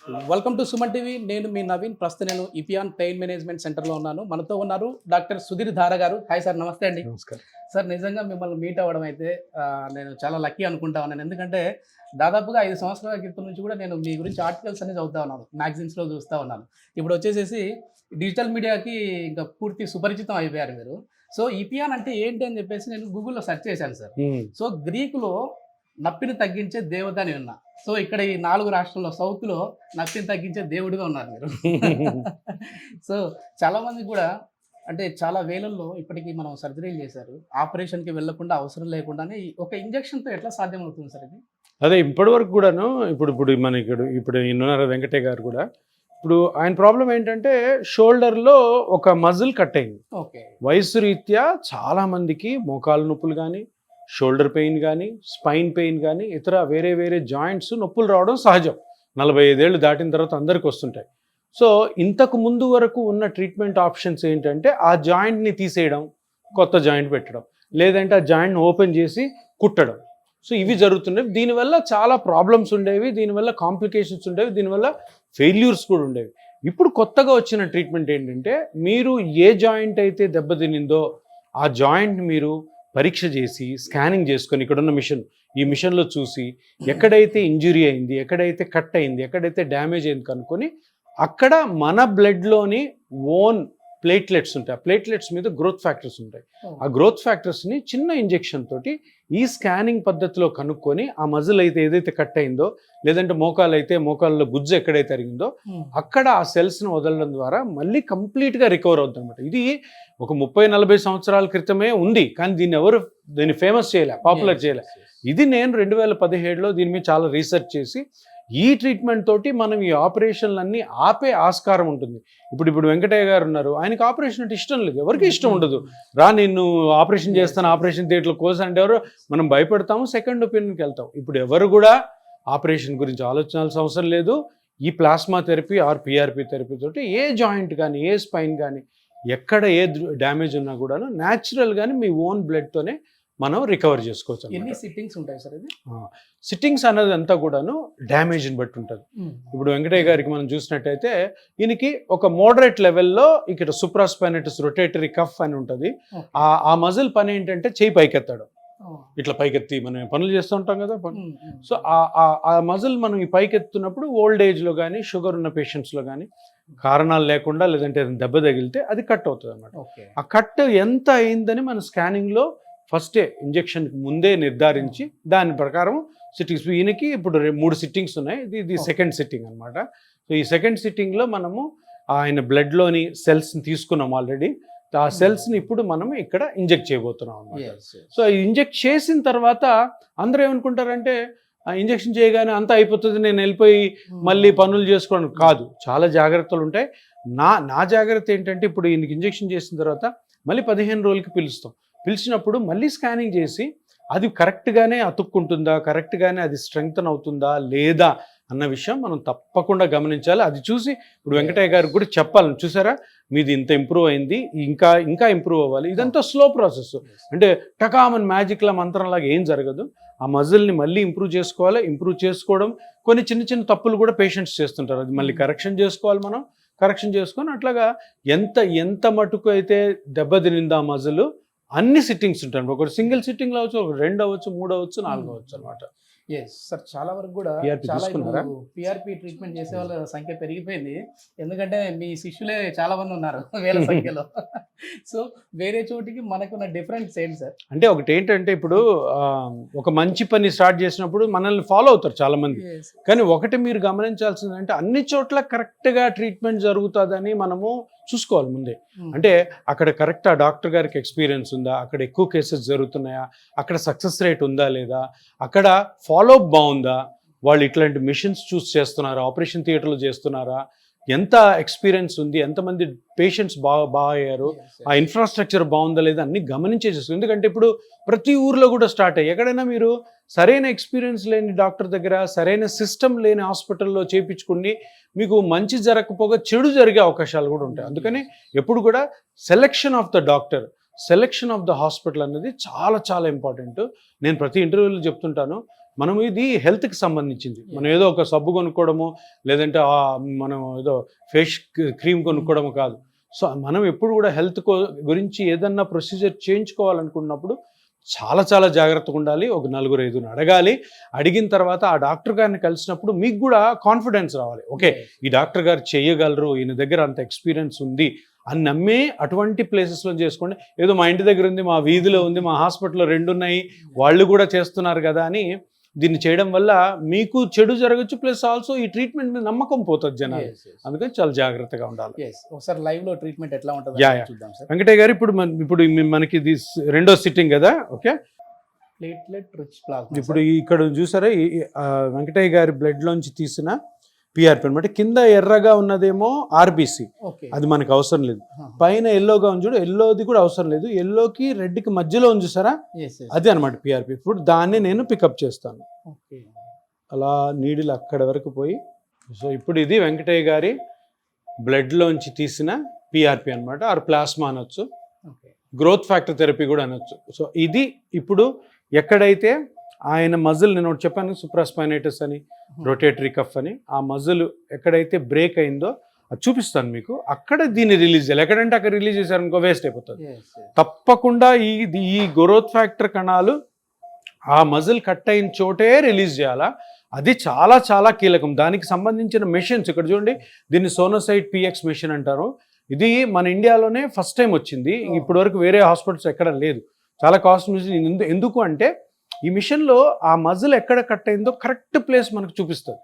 Welcome to Suman TV. నేను మీ నవీన్. ప్రస్తుతం నేను ఇపియాన్ పెయిన్ మేనేజ్మెంట్ సెంటర్లో ఉన్నాను. మనతో ఉన్నారు డాక్టర్ సుధీర్ ధార గారు. హాయ్ సార్, నమస్తే అండి. నమస్కారం. సార్, నిజంగా మిమ్మల్ని మీట్ అవ్వడం అయితే నేను చాలా లక్కీ అనుకుంటా ఉన్నాను. ఎందుకంటే దాదాపుగా 5 సంవత్సరాల క్రితం నుంచి కూడా నేను మీ గురించి ఆర్టికల్స్ అన్ని చదువుతా ఉన్నాను, మ్యాగజైన్స్లో చూస్తూ ఉన్నాను. ఇప్పుడు వచ్చేసేసి డిజిటల్ మీడియాకి ఇంకా పూర్తి సుపరిచితం అయిపోయారు మీరు. సో ఇపియాన్ అంటే ఏంటి అని చెప్పేసి నేను గూగుల్లో సెర్చ్ చేశాను సార్. సో గ్రీకులో నప్పిని తగ్గించే దేవత అని ఉన్నా. సో ఇక్కడ ఈ 4 రాష్ట్రాల్లో సౌత్లో నప్పిని తగ్గించే దేవుడిగా ఉన్నారు మీరు. సో చాలామంది కూడా అంటే చాలా వేలల్లో ఇప్పటికీ మనం సర్జరీలు చేశారు, ఆపరేషన్కి వెళ్ళకుండా అవసరం లేకుండానే ఒక ఇంజక్షన్తో ఎట్లా సాధ్యమవుతుంది సార్ ఇది? అదే ఇప్పటి వరకు కూడాను ఇప్పుడు మన ఇప్పుడు ఇన్నర వెంకటే గారు కూడా ఇప్పుడు ఆయన ప్రాబ్లం ఏంటంటే షోల్డర్లో ఒక మజిల్ కట్ అయింది. ఓకే. వయసు రీత్యా చాలా మందికి మోకాలు నొప్పులు కానీ, షోల్డర్ పెయిన్ కానీ, స్పైన్ పెయిన్ కానీ, ఇతర వేరే వేరే జాయింట్స్ నొప్పులు రావడం సహజం. 45 ఏళ్ళు దాటిన తర్వాత అందరికి వస్తుంటాయి. సో ఇంతకు ముందు వరకు ఉన్న ట్రీట్మెంట్ ఆప్షన్స్ ఏంటంటే ఆ జాయింట్ని తీసేయడం, కొత్త జాయింట్ పెట్టడం, లేదంటే ఆ జాయింట్ని ఓపెన్ చేసి కుట్టడం. సో ఇవి జరుగుతుండేవి. దీనివల్ల చాలా ప్రాబ్లమ్స్ ఉండేవి, దీనివల్ల కాంప్లికేషన్స్ ఉండేవి, దీనివల్ల ఫెయిల్యూర్స్ కూడా ఉండేవి. ఇప్పుడు కొత్తగా వచ్చిన ట్రీట్మెంట్ ఏంటంటే మీరు ఏ జాయింట్ అయితే దెబ్బతినిందో ఆ జాయింట్ మీరు పరీక్ష చేసి స్కానింగ్ చేసుకొని ఇక్కడున్న ఈ మిషన్లో చూసి ఎక్కడైతే ఇంజురీ అయింది, ఎక్కడైతే కట్ అయింది, ఎక్కడైతే డ్యామేజ్ అయింది కనుక్కొని అక్కడ మన బ్లడ్లోని ఓన్ ప్లేట్లెట్స్ ఉంటాయి. ఆ ప్లేట్లెట్స్ మీద గ్రోత్ ఫ్యాక్టర్స్ ఉంటాయి. ఆ గ్రోత్ ఫ్యాక్టర్స్ని చిన్న ఇంజెక్షన్ తోటి ఈ స్కానింగ్ పద్ధతిలో కనుక్కొని ఆ మజిల్ అయితే ఏదైతే కట్ అయిందో, లేదంటే మోకాలు అయితే మోకాల్లో గుజ్జు ఎక్కడైతే అరిగిందో అక్కడ ఆ సెల్స్ని వదలడం ద్వారా మళ్ళీ కంప్లీట్గా రికవర్ అవుతుంది అనమాట. ఇది ఒక 30-40 సంవత్సరాల క్రితమే ఉంది, కానీ దీన్ని ఫేమస్ చేయలే, పాపులర్ చేయలే. ఇది నేను 2017లో దీని మీద చాలా రీసెర్చ్ చేసి ఈ ట్రీట్మెంట్ తోటి మనం ఈ ఆపరేషన్లన్నీ ఆపే ఆస్కారం ఉంటుంది. ఇప్పుడు వెంకటయ్య గారు ఉన్నారు, ఆయనకి ఆపరేషన్ అంటే ఇష్టం లేదు, ఎవరికి ఇష్టం ఉండదు. నిన్ను ఆపరేషన్ చేస్తాను, ఆపరేషన్ థియేటర్లో కోసం అంటే ఎవరు మనం భయపడతాము, సెకండ్ ఒపీనియన్కి వెళ్తాం. ఇప్పుడు ఎవరు కూడా ఆపరేషన్ గురించి ఆలోచించాల్సిన అవసరం లేదు. ఈ plasma therapy are PRP therapy తోటి ఏ జాయింట్ కానీ, ఏ స్పైన్ కానీ, ఎక్కడ ఏ డ్యామేజ్ ఉన్నా కూడాను న్యాచురల్గానే మీ ఓన్ బ్లడ్తోనే మనం రికవర్ చేసుకోవచ్చు. ఎన్ని సిట్టింగ్స్ ఉంటాయి సార్ ఇది? సిట్టింగ్స్ అనేది అంతా కూడాను డ్యామేజ్ని బట్టి ఉంటుంది. ఇప్పుడు వెంకటయ్య గారికి మనం చూసినట్టయితే ఈయనకి ఒక మోడరేట్ లెవెల్లో ఇక్కడ సుప్రాస్పైనటస్ రొటేటరీ కఫ్ అని ఉంటుంది. ఆ మజిల్ పని ఏంటంటే చేయి పైకెత్తాడు, ఇట్లా పైకెత్తి మనం పనులు చేస్తూ ఉంటాం కదా. సో ఆ మజిల్ మనం ఈ పైకెత్తున్నప్పుడు ఓల్డ్ ఏజ్లో కానీ, షుగర్ ఉన్న పేషెంట్స్లో కానీ కారణాలు లేకుండా లేదంటే దెబ్బ తగిలితే అది కట్ అవుతుంది అన్నమాట. ఆ కట్ ఎంత అయిందని మన స్కానింగ్లో ఫస్టే ఇంజెక్షన్కి ముందే నిర్ధారించి దాని ప్రకారం సిట్టింగ్స్, ఈయనకి ఇప్పుడు 3 సిట్టింగ్స్ ఉన్నాయి, ఇది సెకండ్ సిట్టింగ్ అనమాట. సో ఈ సెకండ్ సిట్టింగ్లో మనము ఆయన బ్లడ్లోని సెల్స్ని తీసుకున్నాం ఆల్రెడీ. ఆ సెల్స్ని ఇప్పుడు మనం ఇక్కడ ఇంజెక్ట్ చేయబోతున్నాం అనమాట. సో ఇంజెక్ట్ చేసిన తర్వాత అందరూ ఏమనుకుంటారంటే ఇంజెక్షన్ చేయగానే అంతా అయిపోతుంది, నేను వెళ్ళిపోయి మళ్ళీ పనులు చేసుకోవడం కాదు, చాలా జాగ్రత్తలు ఉంటాయి. నా జాగ్రత్త ఏంటంటే ఇప్పుడు ఈయనకి ఇంజెక్షన్ చేసిన తర్వాత మళ్ళీ 15 రోజులకి పిలిచినప్పుడు మళ్ళీ స్కానింగ్ చేసి అది కరెక్ట్గానే అతుక్కుంటుందా, కరెక్ట్గానే అది స్ట్రెంగ్తన్ అవుతుందా లేదా అన్న విషయం మనం తప్పకుండా గమనించాలి. అది చూసి ఇప్పుడు వెంకటయ్య గారికి కూడా చెప్పాలని, చూసారా మీది ఇంత ఇంప్రూవ్ అయింది, ఇంకా ఇంప్రూవ్ అవ్వాలి. ఇదంతా స్లో ప్రాసెస్, అంటే టకామన్ మ్యాజిక్లా మంత్రంలాగా ఏం జరగదు. ఆ మజిల్ని మళ్ళీ ఇంప్రూవ్ చేసుకోవాలి. ఇంప్రూవ్ చేసుకోవడం కొన్ని చిన్న తప్పులు కూడా పేషెంట్స్ చేస్తుంటారు, అది మళ్ళీ కరెక్షన్ చేసుకోవాలి. మనం కరెక్షన్ చేసుకొని అట్లాగా ఎంత మటుకు అయితే దెబ్బతినిందా ఆ మజిల్ అన్ని సిట్టింగ్స్ ఉంటాయి. ఒకటి సింగిల్ సిట్టింగ్లో అవచ్చు, ఒక 2 అవ్వచ్చు, 3 అవ్వచ్చు, 4 అవ్వచ్చు అనమాట. సార్, చాలా వరకు కూడా పిఆర్పి ట్రీట్మెంట్ చేసే వాళ్ళ సంఖ్య పెరిగిపోయింది. ఎందుకంటే మీ శిష్యులే చాలా మంది ఉన్నారు, వేల సంఖ్యలో. సో వేరే చోటికి మనకున్న డిఫరెన్స్ ఏంటి సార్? అంటే ఒకటి ఏంటంటే ఇప్పుడు ఒక మంచి పని స్టార్ట్ చేసినప్పుడు మనల్ని ఫాలో అవుతారు చాలా మంది, కానీ ఒకటి మీరు గమనించాల్సిందంటే అన్ని చోట్ల కరెక్ట్గా ట్రీట్మెంట్ జరుగుతుందని మనము చూసుకోవాలి ముందే. అంటే అక్కడ కరెక్ట్ ఆ డాక్టర్ గారికి ఎక్స్పీరియన్స్ ఉందా, అక్కడ ఎక్కువ కేసెస్ జరుగుతున్నాయా, అక్కడ సక్సెస్ రేట్ ఉందా లేదా, అక్కడ ఫాలోఅప్ బాగుందా, వాళ్ళు ఇట్లాంటి మిషన్స్ చూస్ చేస్తున్నారా, ఆపరేషన్ థియేటర్లో చేస్తున్నారా, ఎంత ఎక్స్పీరియన్స్ ఉంది, ఎంతమంది పేషెంట్స్ బాగా అయ్యారు, ఆ ఇన్ఫ్రాస్ట్రక్చర్ బాగుందా లేదా అన్ని గమనించేసేస్తుంది. ఎందుకంటే ఇప్పుడు ప్రతి ఊర్లో కూడా స్టార్ట్ అయ్యి ఎక్కడైనా మీరు సరైన ఎక్స్పీరియన్స్ లేని డాక్టర్ దగ్గర, సరైన సిస్టమ్ లేని హాస్పిటల్లో చేయించుకుని మీకు మంచి జరగకపోగా చెడు జరిగే అవకాశాలు కూడా ఉంటాయి. అందుకని ఎప్పుడు కూడా selection of the doctor, selection of the hospital అనేది చాలా చాలా ఇంపార్టెంట్. నేను ప్రతి ఇంటర్వ్యూలో చెప్తుంటాను, మనం ఇది హెల్త్కి సంబంధించింది. మనం ఏదో ఒక సబ్బు కొనుక్కోవడము లేదంటే మనం ఏదో ఫేస్ క్రీమ్ కొనుక్కోవడము కాదు. సో మనం ఎప్పుడు కూడా హెల్త్ గురించి ఏదన్నా ప్రొసీజర్ చేయించుకోవాలనుకున్నప్పుడు చాలా చాలా జాగ్రత్తగా ఉండాలి. ఒక 4-5 అడగాలి. అడిగిన తర్వాత ఆ డాక్టర్ గారిని కలిసినప్పుడు మీకు కూడా కాన్ఫిడెన్స్ రావాలి. ఓకే, ఈ డాక్టర్ గారు చేయగలరు, ఈయన దగ్గర అంత ఎక్స్పీరియన్స్ ఉంది అని నమ్మి అటువంటి ప్లేసెస్లో చేసుకోండి. ఏదో మా ఇంటి దగ్గర ఉంది, మా వీధిలో ఉంది, మా హాస్పిటల్లో 2 ఉన్నాయి, వాళ్ళు కూడా చేస్తున్నారు కదా అని దీన్ని చేయడం వల్ల మీకు చెడు జరగచ్చు. ప్లస్ ఆల్సో ఈ ట్రీట్మెంట్ మీద నమ్మకం పోతుంది జనాలు. అందుకని చాలా జాగ్రత్తగా ఉండాలి. ఒకసారి లైవ్ లో ట్రీట్మెంట్ ఎట్లా ఉంటుంది చూద్దాం సార్. వెంకటయ్య గారు ఇప్పుడు మనకి ఇది 2వ సిట్టింగ్ కదా. Okay, platelet rich plasma. ఇప్పుడు ఇక్కడ చూసారా వెంకటయ్య గారి బ్లడ్ లోంచి తీసిన పిఆర్పి అనమాట. కింద ఎర్రగా ఉన్నదేమో ఆర్బిసి, అది మనకు అవసరం లేదు. పైన ఎల్లోగా ఉంది చూడు, ఎల్లోది కూడా అవసరం లేదు. ఎల్లోకి రెడ్కి మధ్యలో ఉంది చూసారా, అది అనమాట పిఆర్పి. ఇప్పుడు దాన్ని నేను పికప్ చేస్తాను. అలా నీడిల్ అక్కడ వరకు పోయి. సో ఇప్పుడు ఇది వెంకటయ్య గారి బ్లడ్లోంచి తీసిన పిఆర్పి అనమాట, ఆర్ ప్లాస్మా అనొచ్చు, గ్రోత్ ఫ్యాక్టర్ థెరపీ కూడా అనొచ్చు. సో ఇది ఇప్పుడు ఎక్కడైతే ఆయన మజిల్, నేను ఒకటి చెప్పాను సుప్రాస్పైనైటిస్ అని, రొటేటరీ కఫ్ అని, ఆ మజిల్ ఎక్కడైతే బ్రేక్ అయిందో అది చూపిస్తాను మీకు. అక్కడ దీన్ని రిలీజ్ చేయాలి. ఎక్కడంటే అక్కడ రిలీజ్ చేశారనుకో వేస్ట్ అయిపోతుంది. తప్పకుండా ఈ గ్రోత్ ఫ్యాక్టర్ కణాలు ఆ మజిల్ కట్ అయిన చోటే రిలీజ్ చేయాలా. అది చాలా చాలా కీలకం. దానికి సంబంధించిన మెషిన్స్ ఇక్కడ చూడండి, దీన్ని సోనోసైట్ పిఎక్స్ మెషిన్ అంటారు. ఇది మన ఇండియాలోనే ఫస్ట్ టైం వచ్చింది. ఇప్పటి వరకు వేరే హాస్పిటల్స్ ఎక్కడ లేదు. చాలా కాస్ట్ మిషన్. ఎందుకు అంటే ఈ మిషన్లో ఆ మజిల్ ఎక్కడ కట్ అయిందో కరెక్ట్ ప్లేస్ మనకు చూపిస్తుంది.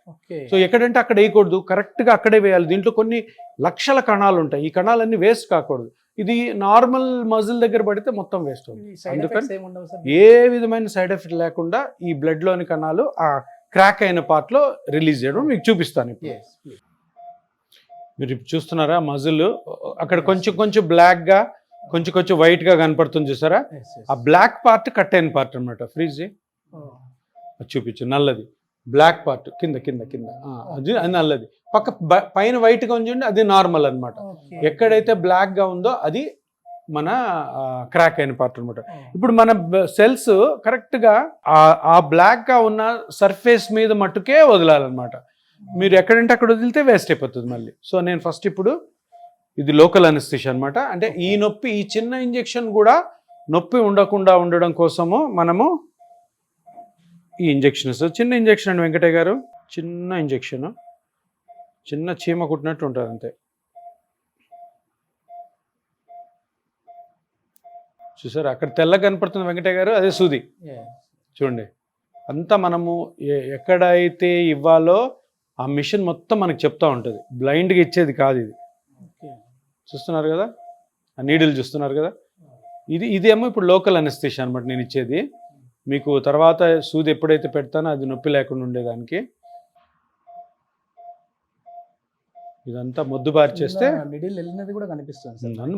సో ఎక్కడంటే అక్కడ వేయకూడదు, కరెక్ట్గా అక్కడే వేయాలి. దీంట్లో కొన్ని లక్షల కణాలు ఉంటాయి. ఈ కణాలన్నీ వేస్ట్ కాకూడదు. ఇది నార్మల్ మజిల్ దగ్గర పడితే మొత్తం వేస్ట్ అవుతుంది. అందుకని ఏ విధమైన సైడ్ ఎఫెక్ట్ లేకుండా ఈ బ్లడ్లోని కణాలు ఆ క్రాక్ అయిన పార్ట్లో రిలీజ్ చేయడం మీకు చూపిస్తాను. మీరు ఇప్పుడు చూస్తున్నారా మజిల్ అక్కడ కొంచెం కొంచెం బ్లాక్గా కొంచెం కొంచెం వైట్గా కనపడుతుంది చూసారా, ఆ బ్లాక్ పార్ట్ కట్ అయిన పార్ట్ అనమాట. ఫ్రీజ్ చూపించు, నల్లది బ్లాక్ పార్ట్ కింద కింద కింద అది నల్లది. పైన వైట్గా ఉంచండి, అది నార్మల్ అనమాట. ఎక్కడైతే బ్లాక్గా ఉందో అది మన క్రాక్ అయిన పార్ట్ అనమాట. ఇప్పుడు మన సెల్స్ కరెక్ట్గా ఆ బ్లాక్గా ఉన్న సర్ఫేస్ మీద మట్టుకే వదలాలన్నమాట. మీరు ఎక్కడంటే అక్కడ వదిలితే వేస్ట్ అయిపోతుంది మళ్ళీ. సో నేను ఫస్ట్ ఇప్పుడు ఇది లోకల్ అనెస్థీషియా అనమాట. అంటే ఈ నొప్పి, ఈ చిన్న ఇంజెక్షన్ కూడా నొప్పి ఉండకుండా ఉండడం కోసము మనము ఈ ఇంజెక్షన్ ఇస్తాం. చిన్న ఇంజెక్షన్ అండి వెంకటయ్య గారు, చిన్న ఇంజెక్షన్, చిన్న చీమ కుట్టినట్టు ఉంటుంది అంతే. చూసారు అక్కడ తెల్లగా కనపడుతుంది వెంకటయ్య గారు, అదే సూది. చూడండి అంతా మనము ఎక్కడైతే ఇవ్వాలో ఆ మిషన్ మొత్తం మనకు చెప్తా ఉంటుంది. బ్లైండ్గా ఇచ్చేది కాదు ఇది. చూస్తున్నారు కదా, ఆ నీడిల్ చూస్తున్నారు కదా, ఇదేమో ఇప్పుడు లోకల్ అనెస్థీషియా అనమాట నేను ఇచ్చేది మీకు. తర్వాత సూది ఎప్పుడైతే పెడతానో అది నొప్పి లేకుండా ఉండేదానికి. ఇదంతా మొద్దుబారి చేస్తే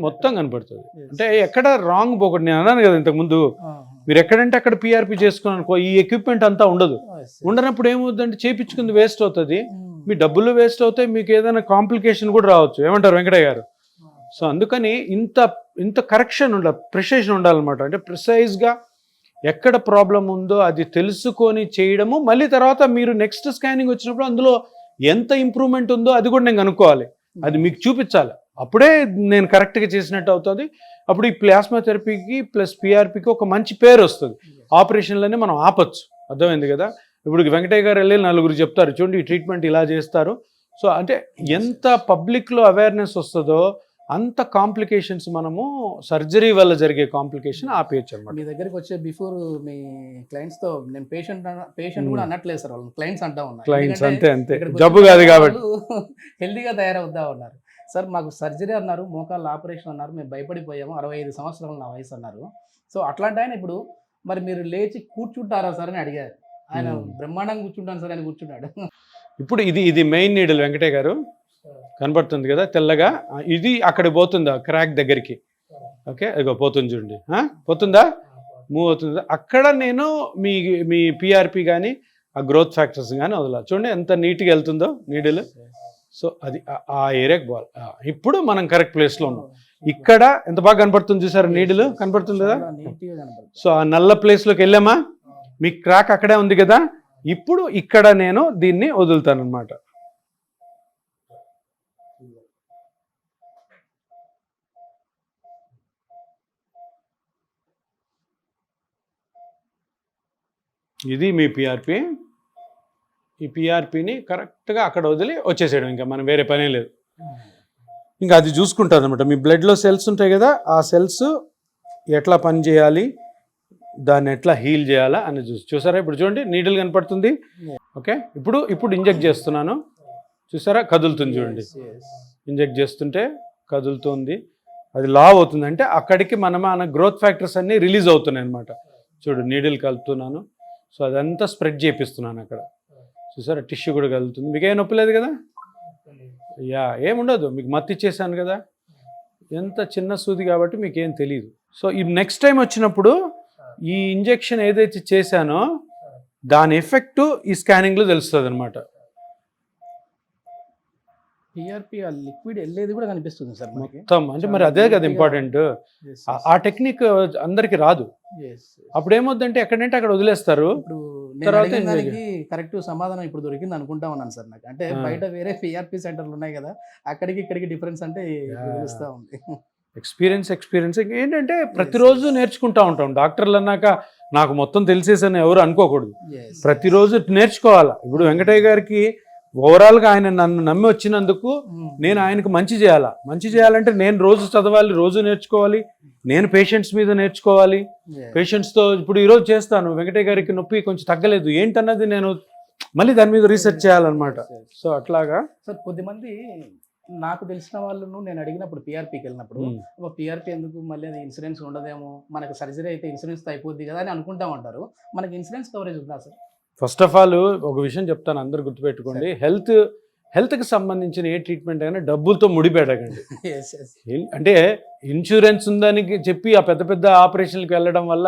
మొత్తం కనపడుతుంది. అంటే ఎక్కడ రాంగ్ పోకూడదు. నేను అన్నాను కదా ఇంతకుముందు, మీరు ఎక్కడంటే అక్కడ పిఆర్పి చేసుకున్నాను, ఈ ఎక్విప్మెంట్ అంతా ఉండదు. ఉండనప్పుడు ఏమవుతుందంటే చేయించుకుంది వేస్ట్ అవుతుంది, మీ డబ్బులు వేస్ట్ అవుతాయి, మీకు ఏదైనా కాంప్లికేషన్ కూడా రావచ్చు. ఏమంటారు వెంకటయ్య గారు? సో అందుకని ఇంత కరెక్షన్ ఉండాలి, ప్రిసైజన్ ఉండాలన్నమాట. అంటే ప్రిసైజ్గా ఎక్కడ ప్రాబ్లం ఉందో అది తెలుసుకొని చేయడము. మళ్ళీ తర్వాత మీరు నెక్స్ట్ స్కానింగ్ వచ్చినప్పుడు అందులో ఎంత ఇంప్రూవ్మెంట్ ఉందో అది కూడా నేను కనుక్కోవాలి, అది మీకు చూపించాలి. అప్పుడే నేను కరెక్ట్గా చేసినట్టు అవుతుంది. అప్పుడు ఈ ప్లాస్మా థెరపీకి ప్లస్ పిఆర్పికి ఒక మంచి పేరు వస్తుంది. ఆపరేషన్లనే మనం ఆపచ్చు. అర్థమైంది కదా? ఇప్పుడు వెంకటయ్య గారు వెళ్ళి 4 చెప్తారు, చూడండి ఈ ట్రీట్మెంట్ ఇలా చేస్తారు. సో అంటే ఎంత పబ్లిక్లో అవేర్నెస్ వస్తుందో అంత కాంప్లికేషన్స్ మనము సర్జరీ వల్ల జరిగే కాంప్లికేషన్ ఆపేయచ్చు అనమాట. మీ దగ్గరికి వచ్చే బిఫోర్ మీ క్లయింట్స్తో నేను పేషెంట్ కూడా అనట్లేదు సార్, వాళ్ళు క్లయింట్స్ అంటా ఉన్నారు. క్లయింట్స్ అంతే జబ్బు కాదు కాబట్టి హెల్దీగా తయారవుతా ఉన్నారు. సార్ మాకు సర్జరీ అన్నారు, మోకాళ్ళ ఆపరేషన్ అన్నారు, మేము భయపడిపోయాము, 65 సంవత్సరాలు నా వయసు అన్నారు. సో అట్లాంటి ఆయన ఇప్పుడు మరి మీరు లేచి కూర్చుంటారా సార్ అని అడిగారు. ఆయన బ్రహ్మాండంగా కూర్చుంటాను సార్ అని కూర్చున్నాడు. ఇప్పుడు ఇది మెయిన్ నీడిల్ వెంకటయ్య గారు, కనబడుతుంది కదా తెల్లగా, ఇది అక్కడికి పోతుందా క్రాక్ దగ్గరికి. ఓకే ఇగో పోతుంది చూడండి, పోతుందా, మూవ్ అవుతుందా. అక్కడ నేను మీ పిఆర్పి కానీ ఆ గ్రోత్ ఫ్యాక్టర్స్ కానీ వదలాలి. చూడండి ఎంత నీట్గా వెళ్తుందో నీడిల్. సో అది ఆ ఏరియాకి పోవాలి. ఇప్పుడు మనం కరెక్ట్ ప్లేస్లో ఉన్నాం. ఇక్కడ ఎంత బాగా కనపడుతుంది చూసారా నీడిల్, కనపడుతుంది కదా. సో ఆ నల్ల ప్లేస్లోకి వెళ్ళామా, మీ క్రాక్ అక్కడే ఉంది కదా, ఇప్పుడు ఇక్కడ నేను దీన్ని వదులుతాను అనమాట. ఇది మీ పిఆర్పి. ఈ పిఆర్పిని కరెక్ట్గా అక్కడ వదిలి వచ్చేసేయడం, ఇంకా మనం వేరే పనే లేదు. ఇంకా అది చూసుకుంటుంది అనమాట. మీ బ్లడ్లో సెల్స్ ఉంటాయి కదా, ఆ సెల్స్ ఎట్లా పని చేయాలి, దాన్ని ఎట్లా హీల్ చేయాలా అని చూసారా. ఇప్పుడు చూడండి నీడిల్ కనపడుతుంది. ఓకే, ఇప్పుడు ఇంజెక్ట్ చేస్తున్నాను. చూసారా కదులుతుంది చూడండి. ఇంజెక్ట్ చేస్తుంటే కదులుతుంది, అది లావ్ అవుతుంది. అంటే అక్కడికి మన గ్రోత్ ఫ్యాక్టర్స్ అన్నీ రిలీజ్ అవుతున్నాయి అనమాట. చూడు నీడిల్ కలుపుతున్నాను. సో అదంతా స్ప్రెడ్ చేపిస్తున్నాను అక్కడ. చూసారా టిష్యూ కూడా కలుగుతుంది. మీకు ఏం నొప్పి లేదు కదా? ఏముండదు, మీకు మత్తు ఇచ్చేసాను కదా. ఎంత చిన్న సూది కాబట్టి మీకు ఏం తెలియదు. సో ఈ నెక్స్ట్ టైం వచ్చినప్పుడు ఈ ఇంజెక్షన్ ఏదైతే చేశానో దాని ఎఫెక్ట్ ఈ స్కానింగ్లో తెలుస్తుంది అనమాట. పిఆర్పి ఆ లిక్విడ్ వెళ్ళేది కూడా కనిపిస్తుంది సార్ మొత్తం. అంటే మరి అదే కదా ఇంపార్టెంట్. ఆ టెక్నిక్ అందరికి రాదు. అప్పుడు ఏమవుద్దంటే ఎక్కడంటే అక్కడ వదిలేస్తారు. కరెక్ట్ సమాధానం ఇప్పుడు దొరికింది అనుకుంటా ఉన్నాను సార్ నాకు. అంటే బయట వేరే పిఆర్పి సెంటర్లు ఉన్నాయి కదా, అక్కడికి ఇక్కడికి డిఫరెన్స్ అంటే తెలుస్తా ఉంది. ఎక్స్పీరియన్స్ ఏంటంటే ప్రతిరోజు నేర్చుకుంటా ఉంటాం. డాక్టర్లు అన్నాక నాకు మొత్తం తెలిసేసని ఎవరు అనుకోకూడదు. ప్రతిరోజు నేర్చుకోవాలా. ఇప్పుడు వెంకటయ్య గారికి ఓవరాల్గా ఆయన నన్ను నమ్మి వచ్చినందుకు నేను ఆయనకు మంచి చేయాలంటే నేను రోజు చదవాలి, రోజు నేర్చుకోవాలి. నేను పేషెంట్స్ మీద నేర్చుకోవాలి. పేషెంట్స్తో ఇప్పుడు ఈరోజు చేస్తాను, వెంకటయ్య గారికి నొప్పి కొంచెం తగ్గలేదు ఏంటన్నది నేను మళ్ళీ దాని మీద రీసెర్చ్ చేయాలన్నమాట. సో అట్లాగా సార్ కొద్దిమంది నాకు తెలిసిన వాళ్ళను నేను అడిగినప్పుడు పిఆర్పికి వెళ్ళినప్పుడు పిఆర్పి ఎందుకు మళ్ళీ అది ఇన్సూరెన్స్ ఉండదేమో, మనకు సర్జరీ అయితే ఇన్సూరెన్స్ అయిపోద్ది కదా అని అనుకుంటా ఉంటారు. మనకి ఇన్సూరెన్స్ కవరేజ్ ఉందా సార్? ఫస్ట్ ఆఫ్ ఆల్ ఒక విషయం చెప్తాను, అందరు గుర్తుపెట్టుకోండి. హెల్త్కి సంబంధించిన ఏ ట్రీట్మెంట్ అయినా డబ్బులతో ముడిపెట్టకండి. అంటే ఇన్సూరెన్స్ ఉందని చెప్పి ఆ పెద్ద పెద్ద ఆపరేషన్లకు వెళ్ళడం వల్ల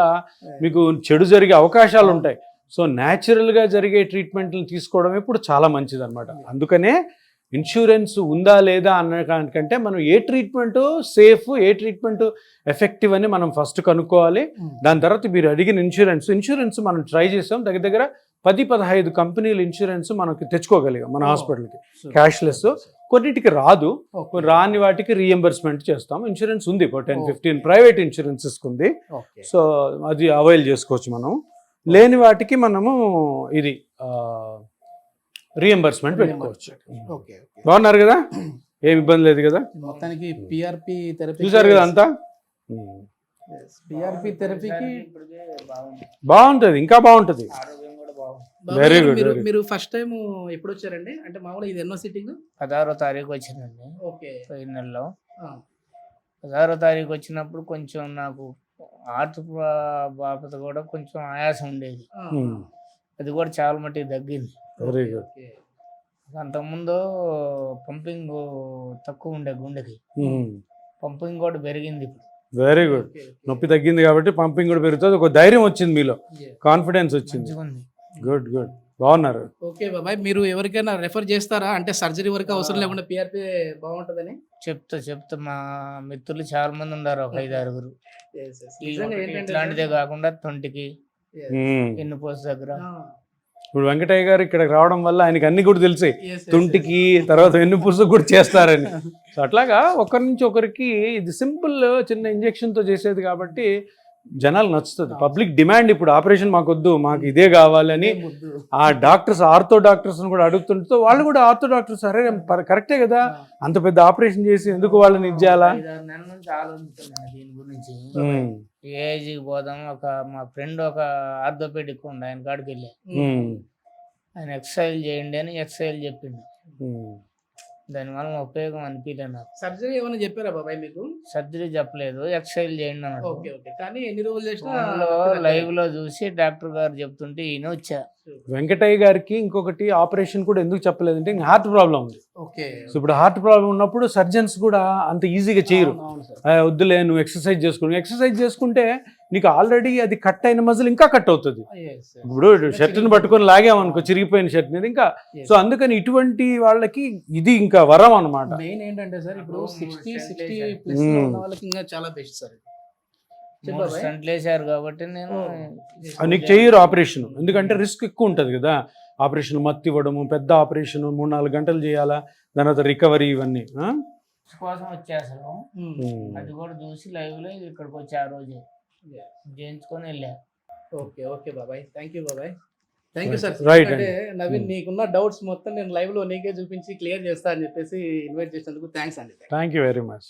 మీకు చెడు జరిగే అవకాశాలు ఉంటాయి. సో న్యాచురల్గా జరిగే ట్రీట్మెంట్లను తీసుకోవడం ఇప్పుడు చాలా మంచిది అనమాట. అందుకనే ఇన్సూరెన్స్ ఉందా లేదా అన్నకంటే మనం ఏ ట్రీట్మెంట్ సేఫ్, ఏ ట్రీట్మెంట్ ఎఫెక్టివ్ అని మనం ఫస్ట్ కనుక్కోవాలి. దాని తర్వాత మీరు అడిగిన ఇన్సూరెన్స్ మనం ట్రై చేసాం. దగ్గర 10-15 కంపెనీలు ఇన్సూరెన్స్ మనకి తెచ్చుకోగలిగాం మన హాస్పిటల్కి క్యాష్లెస్. కొన్నిటికి రాదు, రాని వాటికి రీఎంబర్స్మెంట్ చేస్తాం. ఇన్సూరెన్స్ ఉంది 10-15 ప్రైవేట్ ఇన్సూరెన్సెస్ ఉంది. సో అది అవైల్ చేసుకోవచ్చు మనం. లేని వాటికి మనము ఇది రీఎంబర్స్మెంట్ పెట్టుకోవచ్చు. బాగున్నారు కదా, ఏమి ఇబ్బంది లేదు కదా. మొత్తానికి పిఆర్పి థెరపీ చూసారు కదా అంతా. పిఆర్పి థెరపీకి బాగుంటుంది, ఇంకా బాగుంటుంది. Very good. మీరు ఫస్ట్ టైం ఎప్పుడు వచ్చారండి? అంటే మామూలుగా ఇది ఎన్నో సిట్టింగ్? 16వ తారీఖు వచ్చిందండి. ఓకే, పోయిన నెలలో 16వ తారీఖు వచ్చినప్పుడు కొంచెం నాకు హార్ట్ బాపత కూడా కొంచెం ఆయాసం ఉండేది. అది కూడా చాలా మట్టుకు తగ్గింది. Very good. అంతకుముందు పంపింగ్ తక్కువ ఉండే గుండెకి, పంపింగ్ కూడా పెరిగింది ఇప్పుడు. Very good. నొప్పి తగ్గింది కాబట్టి పంపింగ్ కూడా పెరుగుతుంది. ఒక ధైర్యం వచ్చింది మీలో, కాన్ఫిడెన్స్ వచ్చింది. గుడ్ గుడ్, బాగున్నారు. ఓకే బాబాయ్, మీరు ఎవరికైనా రెఫర్ చేస్తారా? అంటే సర్జరీ వరకు అవసరం లేకుండా పిఆర్పి బాగుంటుందని చెప్తా మా మిత్రులు చాలా మంది ఉన్నారు, ఒక 5-6. ఇట్లాంటిదే కాకుండా 20కి ఎన్నుపోసు దగ్గర. ఇప్పుడు వెంకటయ్య గారు ఇక్కడికి రావడం వల్ల ఆయనకి అన్ని కూడా తెలిసాయి. తుంటికి తర్వాత వెన్నుపూసకు కూడా చేస్తారని. సో అట్లాగా ఒకరి నుంచి ఒకరికి ఇది సింపుల్ చిన్న ఇంజెక్షన్తో చేసేది కాబట్టి జనాలు నచ్చుతుంది. పబ్లిక్ డిమాండ్ ఇప్పుడు ఆపరేషన్ మాకొద్దు, మాకు ఇదే కావాలని ఆ డాక్టర్స్, ఆర్థో డాక్టర్స్ని కూడా అడుగుతుంటే వాళ్ళు కూడా ఆర్థో డాక్టర్స్ అరే కరెక్టే కదా, అంత పెద్ద ఆపరేషన్ చేసి ఎందుకు వాళ్ళని ఇది చేయాలా? 5-6 నెలల నుంచి ఆలోచిస్తున్నాను దీని గురించి. ఏజ్కి పోదాం. మా ఫ్రెండ్ ఒక ఆర్థోపెడిక్ ఉండే, ఆయన కాడికి వెళ్ళా. ఆయన ఎక్సర్సైజ్ చేయండి అని ఎక్సర్సైజ్ చెప్పిండు. దానివల్ల ఉపయోగం అనిపించలే నాకు. సర్జరీ ఏమైనా చెప్పారా బాబాయ్ మీకు? సర్జరీ చెప్పలేదు, ఎక్సర్సైజ్ చేయండి అన్నాడు. కానీ ఎన్ని రోజులు చేసినా లైవ్ లో చూసి డాక్టర్ గారు చెప్తుంటే ఈయన వచ్చా. వెంకటయ్య గారికి ఇంకొకటి ఆపరేషన్ కూడా ఎందుకు చెప్పలేదంటే ఇంకా హార్ట్ ప్రాబ్లం ఉంది. సో ఇప్పుడు హార్ట్ ప్రాబ్లం ఉన్నప్పుడు సర్జన్స్ కూడా అంత ఈజీగా చేయరు. వద్దులే నువ్వు ఎక్సర్సైజ్ చేసుకుని, ఎక్సర్సైజ్ చేసుకుంటే నీకు ఆల్రెడీ అది కట్ అయిన మజిల్ ఇంకా కట్ అవుతుంది. ఇప్పుడు షర్ట్ని పట్టుకొని లాగామనుకో చిరిగిపోయిన షర్ట్ మీద ఇంకా. సో అందుకని ఇటువంటి వాళ్ళకి ఇది ఇంకా వరం అన్నమాట. మెయిన్ ఏంటంటే సార్ ఇప్పుడు 60+ ఉన్న వాళ్ళకి ఇంకా చాలా బెస్ట్ సార్. చెప్పు 3 బాబాయ్. స్టంట్లు వేసారు కాబట్టి నేను నీకు చేయరు ఆపరేషన్, ఎందుకంటే రిస్క్ ఎక్కువ ఉంటుంది కదా. ఆపరేషన్ మత్తి ఇవ్వడము, పెద్ద ఆపరేషన్ 3-4 గంటలు చేయాలా, దాని తర్వాత రికవరీ ఇవన్నీ. కోసం వచ్చేసాను. ఉమ్. అది కూడా చూసి లైవ్ లో ఇక్కడికి వచ్చి ఆ రోజే చేయించుకొని వెళ్ళా. ఓకే ఓకే బాబాయ్, థ్యాంక్ యూ బాబాయ్, థ్యాంక్ యూ సార్. Right అంటే నవీన్, Hmm. నీకున్న డౌట్స్ మొత్తం నేను లైవ్ లో నీకే చూపించి క్లియర్ చేస్తా అని చెప్పేసి ఇన్వైట్ చేసినందుకు థ్యాంక్స్ అండి. Thank you very much.